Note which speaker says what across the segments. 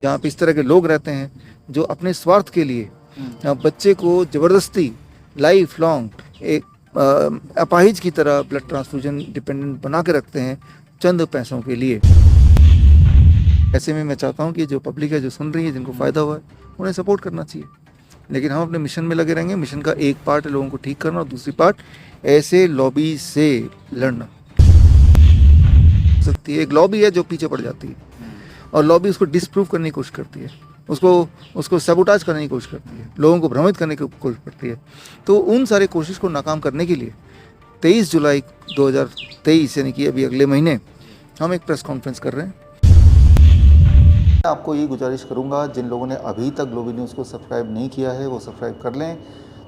Speaker 1: जहाँ पे इस तरह के लोग रहते हैं जो अपने स्वार्थ के लिए बच्चे को ज़बरदस्ती लाइफ लॉन्ग एक अपाहिज की तरह ब्लड ट्रांसफ्यूजन डिपेंडेंट बना के रखते हैं चंद पैसों के लिए। ऐसे में मैं चाहता हूँ कि जो पब्लिक है, जो सुन रही है, जिनको फ़ायदा हुआ है, उन्हें सपोर्ट करना चाहिए। लेकिन हम अपने मिशन में लगे रहेंगे। मिशन का एक पार्ट है लोगों को ठीक करना और दूसरी पार्ट ऐसे लॉबी से लड़ना। सकती है एक लॉबी है जो पीछे पड़ जाती है और लॉबी उसको डिसप्रूव करने की कोशिश करती है, उसको सबोटाज करने की कोशिश करती है, लोगों को भ्रमित करने की कोशिश करती है। तो उन सारे कोशिश को नाकाम करने के लिए 23 जुलाई 2023 यानी कि अभी अगले महीने हम एक प्रेस कॉन्फ्रेंस कर रहे हैं। आपको ये गुजारिश करूंगा, जिन लोगों ने अभी तक ग्लोबी न्यूज़ को सब्सक्राइब नहीं किया है वो सब्सक्राइब कर लें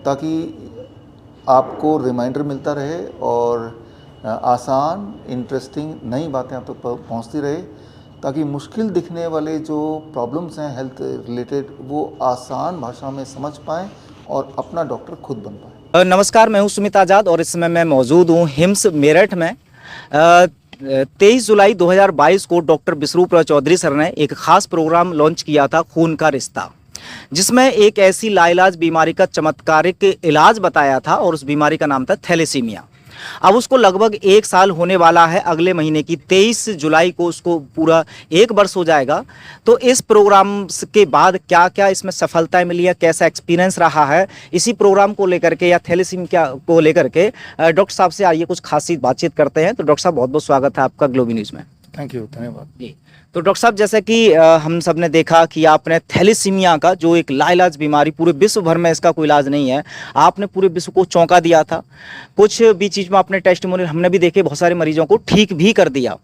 Speaker 1: ताकि आपको रिमाइंडर मिलता रहे और आसान इंटरेस्टिंग नई बातें आप तक पहुंचती रहे, ताकि मुश्किल दिखने वाले जो प्रॉब्लम्स हैं हेल्थ रिलेटेड वो आसान भाषा में समझ पाएँ और अपना डॉक्टर खुद बन पाएँ।
Speaker 2: नमस्कार, मैं हूं सुमित आज़ाद और इस समय मैं मौजूद हूं हिम्स मेरठ में। 23 जुलाई 2022 को डॉक्टर विश्वरूप चौधरी सर ने एक खास प्रोग्राम लॉन्च किया था, खून का रिश्ता, जिसमें एक ऐसी लाइलाज बीमारी का चमत्कारिक इलाज बताया था और उस बीमारी का नाम था थैलेसीमिया। अब उसको लगभग 1 साल होने वाला है। अगले महीने की 23 जुलाई को उसको पूरा 1 वर्ष हो जाएगा। तो इस प्रोग्राम के बाद क्या क्या इसमें सफलताएं मिली है, कैसा एक्सपीरियंस रहा है, इसी प्रोग्राम को लेकर के या थैलेसीमिया को लेकर के डॉक्टर साहब से आइए कुछ खासी बातचीत करते हैं। तो डॉक्टर साहब, बहुत बहुत स्वागत है आपका ग्लोबी न्यूज़ में।
Speaker 1: थैंक यू, धन्यवाद
Speaker 2: जी। तो डॉक्टर साहब, जैसे कि हम सब ने देखा कि आपने थैलेसीमिया का जो एक लाइलाज बीमारी, पूरे विश्व भर में इसका कोई इलाज नहीं है, आपने पूरे विश्व को चौंका दिया था। कुछ भी चीज़ में आपने टेस्टिमोनियल हमने भी देखे, बहुत सारे मरीजों को ठीक भी कर दिया।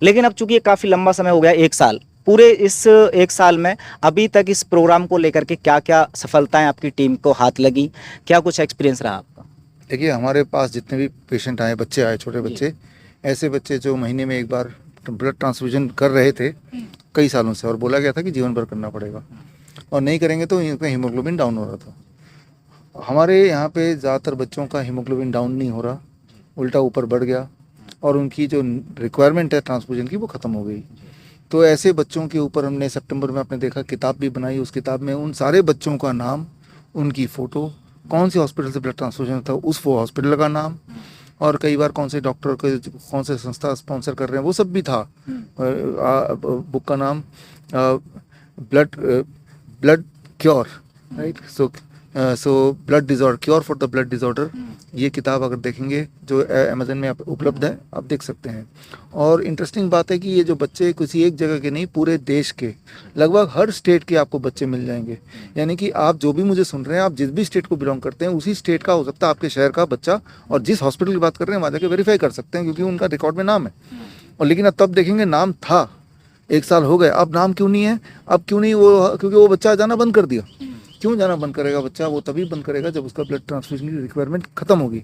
Speaker 2: लेकिन अब चूंकि ये काफ़ी लंबा समय हो गया, 1 साल, पूरे इस 1 साल में अभी तक इस प्रोग्राम को लेकर के क्या क्या सफलताएँ आपकी टीम को हाथ लगी, क्या कुछ एक्सपीरियंस रहा आपका?
Speaker 1: देखिए, हमारे पास जितने भी पेशेंट आए, बच्चे आए, छोटे बच्चे, ऐसे बच्चे जो महीने में एक बार ब्लड ट्रांसफ्यूजन कर रहे थे कई सालों से और बोला गया था कि जीवन भर करना पड़ेगा और नहीं करेंगे तो इनका हीमोग्लोबिन डाउन हो रहा था। हमारे यहाँ पे ज़्यादातर बच्चों का हीमोग्लोबिन डाउन नहीं हो रहा, उल्टा ऊपर बढ़ गया और उनकी जो रिक्वायरमेंट है ट्रांसफ्यूजन की वो ख़त्म हो गई। तो ऐसे बच्चों के ऊपर हमने सितंबर में आपने देखा किताब भी बनाई। उस किताब में उन सारे बच्चों का नाम, उनकी फ़ोटो, कौन से हॉस्पिटल से ब्लड ट्रांसफ्यूजन था उस वो हॉस्पिटल का नाम और कई बार कौन से डॉक्टर को कौन से संस्था स्पॉन्सर कर रहे हैं वो सब भी था। बुक का नाम blood cure, right, so blood disorder, cure for the blood disorder. ये किताब अगर देखेंगे जो अमेजन में उपलब्ध है, आप देख सकते हैं। और इंटरेस्टिंग बात है कि ये जो बच्चे किसी एक जगह के नहीं, पूरे देश के लगभग हर स्टेट के आपको बच्चे मिल जाएंगे। यानी कि आप जो भी मुझे सुन रहे हैं, आप जिस भी स्टेट को बिलोंग करते हैं उसी स्टेट का हो सकता है आपके शहर का बच्चा, और जिस हॉस्पिटल की बात कर रहे हैं वहाँ जाके वेरीफाई कर सकते हैं क्योंकि उनका रिकॉर्ड में नाम है। और लेकिन अब तब देखेंगे नाम था, 1 साल हो गए, अब नाम क्यों नहीं है? अब क्यों नहीं? वो क्योंकि वो बच्चा जाना बंद कर दिया। क्यों जाना बंद करेगा बच्चा? वो तभी बंद करेगा जब उसका ब्लड ट्रांसफ्यूजन की रिक्वायरमेंट खत्म होगी।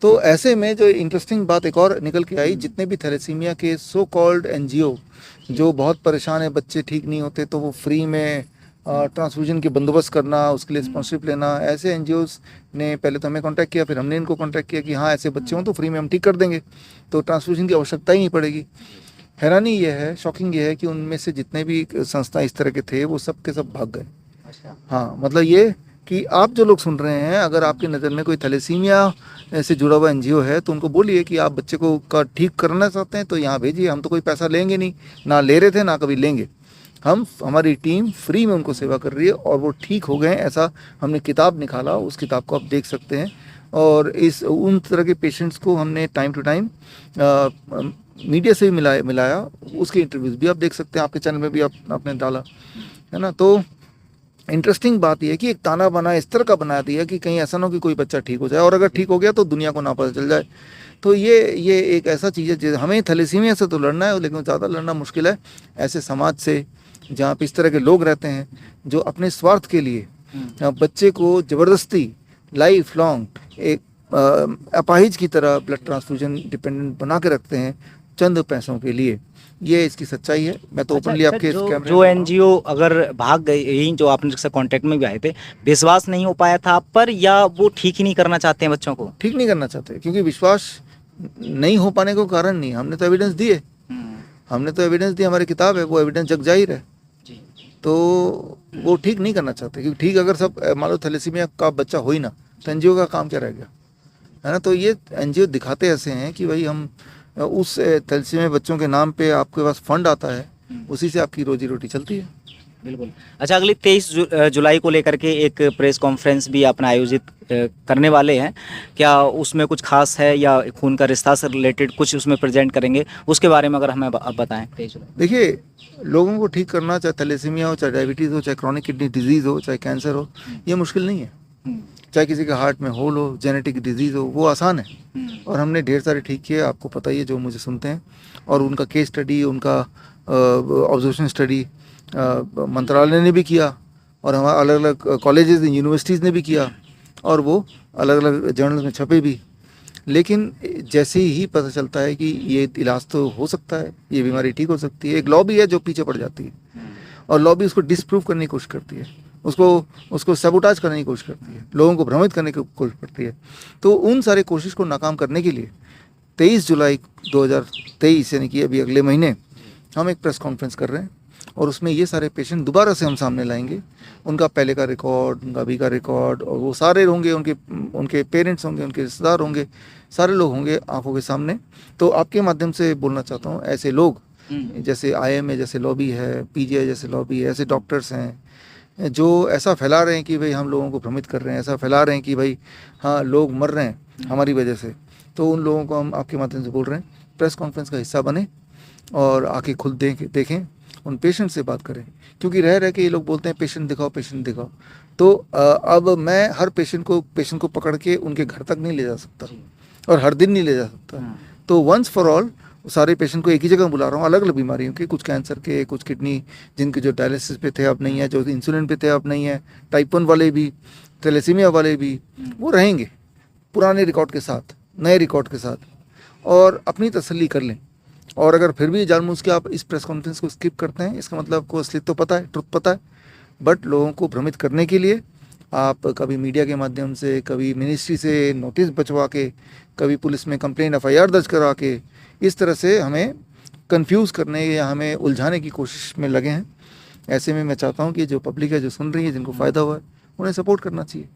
Speaker 1: तो ऐसे में जो इंटरेस्टिंग बात एक और निकल के आई, जितने भी थैलेसीमिया के सो कॉल्ड एनजीओ जो बहुत परेशान है, बच्चे ठीक नहीं होते तो वो फ्री में ट्रांसफ्यूजन के बंदोबस्त करना, उसके लिए स्पॉन्सरशिप लेना, ऐसे एनजीओज ने पहले तो हमें कांटेक्ट किया, फिर हमने इनको कांटेक्ट किया कि हाँ ऐसे बच्चे हों तो फ्री में हम ठीक कर देंगे, तो ट्रांसफ्यूजन की आवश्यकता ही नहीं पड़ेगी। हैरानी ये है, शॉकिंग ये है कि उनमें से जितने भी संस्था इस तरह के थे वो सब के सब भाग गए। हाँ, मतलब ये कि आप जो लोग सुन रहे हैं, अगर आपकी नज़र में कोई थैलेसीमिया से जुड़ा हुआ एनजीओ है तो उनको बोलिए कि आप बच्चे को का ठीक करना चाहते हैं तो यहाँ भेजिए। हम तो कोई पैसा लेंगे नहीं, ना ले रहे थे ना कभी लेंगे। हमारी टीम फ्री में उनको सेवा कर रही है और वो ठीक हो गए। ऐसा हमने किताब निकाला, उस किताब को आप देख सकते हैं। और उन तरह के पेशेंट्स को हमने टाइम टू टाइम मीडिया से भी मिलाया, उसके इंटरव्यूज़ भी आप देख सकते हैं, आपके चैनल में भी आपने डाला है ना। तो इंटरेस्टिंग बात यह है कि एक ताना बाना इस तरह का बना दिया कि कहीं ऐसा ना हो कि कोई बच्चा ठीक हो जाए और अगर ठीक हो गया तो दुनिया को ना पता चल जाए। तो ये एक ऐसा चीज़ है, हमें थैलेसीमिया से तो लड़ना है लेकिन ज़्यादा लड़ना मुश्किल है ऐसे समाज से जहाँ पे इस तरह के लोग रहते हैं जो अपने स्वार्थ के लिए बच्चे को ज़बरदस्ती लाइफ लॉन्ग एक अपाहिज की तरह ब्लड ट्रांसफ्यूजन डिपेंडेंट बना के रखते हैं चंद पैसों के लिए। ये इसकी सच्चाई है। मैं तो ओपनली आपके
Speaker 2: जो एनजीओ अगर भाग गई, जो आपने जिससे कांटेक्ट में भी आए थे, विश्वास नहीं हो पाया था आप पर या वो ठीक ही नहीं करना चाहते हैं बच्चों को?
Speaker 1: ठीक नहीं करना चाहते क्योंकि विश्वास नहीं हो पाने को कारण नहीं, हमने तो एविडेंस दिए, हमने तो एविडेंस दी, हमारी किताब है, वो एविडेंस जग जाहिर है। तो वो ठीक नहीं करना चाहते, क्योंकि ठीक अगर सब मान लो थैलेसीमिया का बच्चा हो ही ना, तो एनजीओ का काम क्या रह गया, है ना। तो ये एनजीओ दिखाते ऐसे हैं कि भाई हम उस थैलेसीमिया बच्चों के नाम पे आपके पास फंड आता है, उसी से आपकी रोजी रोटी चलती है।
Speaker 2: बिल्कुल। अच्छा, अगली 23 जुलाई को लेकर के एक प्रेस कॉन्फ्रेंस भी अपना आयोजित करने वाले हैं, क्या उसमें कुछ खास है या खून का रिश्ता से रिलेटेड कुछ उसमें प्रेजेंट करेंगे, उसके बारे में अगर हमें अब बताएं 23 जुलाई।
Speaker 1: देखिए, लोगों को ठीक करना, चाहे थैलेसीमिया हो, चाहे डायबिटीज़ हो, चाहे क्रॉनिक किडनी डिजीज़ हो, चाहे कैंसर हो, ये मुश्किल नहीं है। चाहे किसी के हार्ट में होल हो, जेनेटिक डिजीज़ हो, वो आसान है। और हमने ढेर सारे ठीक किए, आपको पता ही है जो मुझे सुनते हैं। और उनका केस स्टडी, उनका ऑब्जर्वेशन स्टडी मंत्रालय ने भी किया, और हमारे अलग अलग कॉलेजेस यूनिवर्सिटीज़ ने भी किया, और वो अलग अलग जर्नल्स में छपे भी। लेकिन जैसे ही पता चलता है कि ये इलाज तो हो सकता है, ये बीमारी ठीक हो सकती है, एक लॉबी है जो पीछे पड़ जाती है, और लॉबी उसको डिसप्रूव करने की कोशिश करती है, उसको सबोटाज करने की कोशिश करती है, लोगों को भ्रमित करने की कोशिश करती है। तो उन सारे कोशिश को नाकाम करने के लिए 23 जुलाई 2023 यानी कि अभी अगले महीने हम एक प्रेस कॉन्फ्रेंस कर रहे हैं, और उसमें ये सारे पेशेंट दोबारा से हम सामने लाएंगे, उनका पहले का रिकॉर्ड, उनका अभी का रिकॉर्ड, और वो सारे होंगे, उनके पेरेंट्स होंगे, उनके रिश्तेदार होंगे, सारे लोग होंगे आंखों के सामने। तो आपके माध्यम से बोलना चाहता हूँ, ऐसे लोग जैसे IMA जैसे लॉबी है, PGI जैसे लॉबी है, ऐसे डॉक्टर्स हैं जो ऐसा फैला रहे हैं कि भाई हम लोगों को भ्रमित कर रहे हैं, ऐसा फैला रहे हैं कि भाई हाँ लोग मर रहे हैं हमारी वजह से, तो उन लोगों को हम आपके माध्यम से बोल रहे हैं, प्रेस कॉन्फ्रेंस का हिस्सा बने और आके खुद देखें, उन पेशेंट से बात करें। क्योंकि रह के ये लोग बोलते हैं पेशेंट दिखाओ, पेशेंट दिखाओ। तो अब मैं हर पेशेंट को पकड़ के उनके घर तक नहीं ले जा सकता, और हर दिन नहीं ले जा सकता। तो वंस फॉर ऑल सारे पेशेंट को एक ही जगह बुला रहा हूँ, अलग अलग बीमारियों के, कुछ कैंसर के, कुछ किडनी जिनके जो डायलिसिस पे थे अब नहीं है, जो इंसुलिन पे थे अब नहीं है, टाइप 1 वाले भी, थैलेसीमिया वाले भी, वो रहेंगे पुराने रिकॉर्ड के साथ, नए रिकॉर्ड के साथ, और अपनी तसल्ली कर लें। और अगर फिर भी जानबूझ के आप इस प्रेस कॉन्फ्रेंस को स्किप करते हैं, इसका मतलब आपको असलियत तो पता है, ट्रुथ पता है, बट लोगों को भ्रमित करने के लिए आप कभी मीडिया के माध्यम से, कभी मिनिस्ट्री से नोटिस बचवा के, कभी पुलिस में कंप्लेंट FIR दर्ज करा के, इस तरह से हमें कंफ्यूज करने या हमें उलझाने की कोशिश में लगे हैं। ऐसे में मैं चाहता हूं कि जो पब्लिक है, जो सुन रही है, जिनको फ़ायदा हुआ है, उन्हें सपोर्ट करना चाहिए।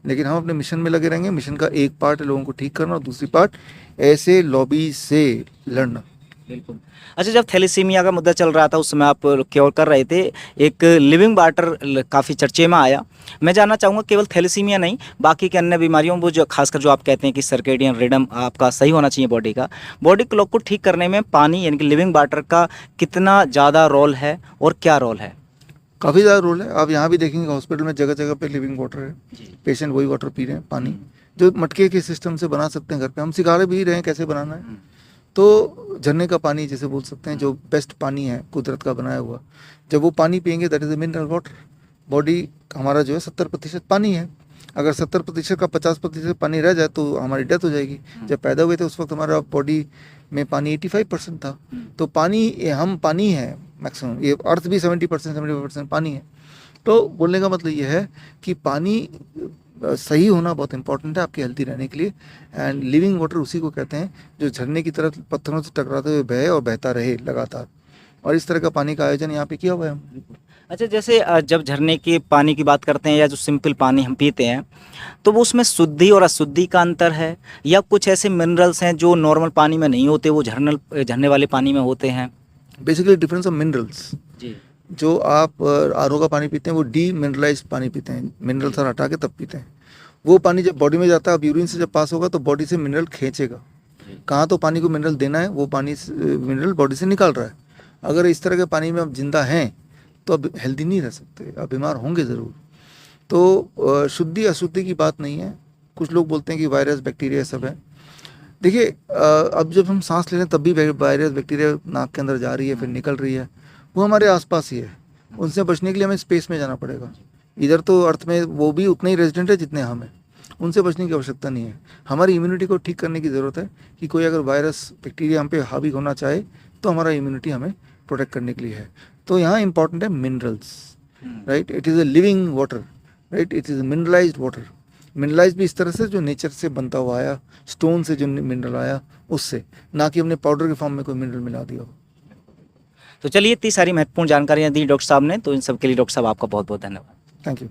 Speaker 1: लेकिन हम अपने मिशन में लगे रहेंगे। मिशन का एक पार्ट है लोगों को ठीक करना, और दूसरी पार्ट ऐसे लॉबी से लड़ना।
Speaker 2: बिल्कुल। अच्छा, जब थैलेसीमिया का मुद्दा चल रहा था उस समय आप क्योर कर रहे थे, एक लिविंग वाटर काफ़ी चर्चे में आया। मैं जानना चाहूँगा केवल थैलेसीमिया नहीं, बाकी के अन्य बीमारियों वो जो खासकर जो आप कहते हैं कि सर्केडियन रिदम आपका सही होना चाहिए बॉडी क्लॉक को ठीक करने में पानी यानी कि लिविंग वाटर का कितना ज़्यादा रोल है और क्या रोल है?
Speaker 1: काफ़ी ज़्यादा रोल है। आप यहाँ भी देखेंगे हॉस्पिटल में जगह जगह पे लिविंग वाटर है, पेशेंट वही वाटर पी रहे हैं, पानी जो मटके के सिस्टम से बना सकते हैं घर पे, हम सिखा भी रहे हैं कैसे बनाना है। तो झरने का पानी जैसे बोल सकते हैं, जो बेस्ट पानी है कुदरत का बनाया हुआ, जब वो पानी पियेंगे, that is a mineral water. Body हमारा जो है 70% पानी है, अगर 70% का 50% पानी रह जाए तो हमारी डेथ हो जाएगी। जब पैदा हुए थे उस वक्त हमारा बॉडी में पानी 85% था। तो पानी, हम पानी है मैक्सिमम, ये अर्थ भी 70% पानी है। तो बोलने का मतलब ये है कि पानी सही होना बहुत इंपॉर्टेंट है आपके हेल्थी रहने के लिए। एंड लिविंग वाटर उसी को कहते हैं जो झरने की तरह पत्थरों से टकराते हुए बहे और बहता रहे लगातार, और इस तरह का पानी का आयोजन यहाँ पे किया हुआ है हम।
Speaker 2: अच्छा, जैसे जब झरने के पानी की बात करते हैं या जो सिंपल पानी हम पीते हैं, तो वो उसमें शुद्धि और अशुद्धि का अंतर है, या कुछ ऐसे मिनरल्स हैं जो नॉर्मल पानी में नहीं होते वो झरने वाले पानी में होते हैं?
Speaker 1: Basically difference of minerals.
Speaker 2: जी।
Speaker 1: जो आप RO का पानी पीते हैं वो डीमिनरलाइज्ड पानी पीते हैं, मिनरल सारा हटा के तब पीते हैं। वो पानी जब बॉडी में जाता है, अब यूरिन से जब पास होगा तो बॉडी से मिनरल खींचेगा। कहाँ तो पानी को मिनरल देना है, वो पानी मिनरल बॉडी से निकाल रहा है। अगर इस तरह के पानी में आप जिंदा हैं तो अब हेल्दी नहीं रह सकते, आप बीमार होंगे ज़रूर। तो शुद्धि अशुद्धि की बात नहीं है। कुछ लोग बोलते हैं कि वायरस बैक्टीरिया सब है। देखिए, अब जब हम सांस ले रहे हैं तब भी वायरस बैक्टीरिया नाक के अंदर जा रही है, फिर निकल रही है, वो हमारे आसपास ही है। उनसे बचने के लिए हमें स्पेस में जाना पड़ेगा। इधर तो अर्थ में वो भी उतने ही रेजिडेंट है जितने हम हैं, उनसे बचने की आवश्यकता नहीं है। हमारी इम्यूनिटी को ठीक करने की ज़रूरत है कि कोई अगर वायरस बैक्टीरिया हम पे हावी होना चाहे तो हमारा इम्यूनिटी हमें प्रोटेक्ट करने के लिए है। तो यहाँ इंपॉर्टेंट है minerals, right. It is a living water, right. It is mineralised water. Mineralise भी इस तरह से जो नेचर से बनता हुआ आया, स्टोन से जो मिनरल आया उससे, ना कि हमने पाउडर के फॉर्म में कोई मिनरल मिला दिया हो।
Speaker 2: तो चलिए इतनी सारी महत्वपूर्ण जानकारियाँ दी डॉक्टर साहब ने, तो इन सब के लिए डॉक्टर साहब आपका बहुत बहुत धन्यवाद।
Speaker 1: Thank you.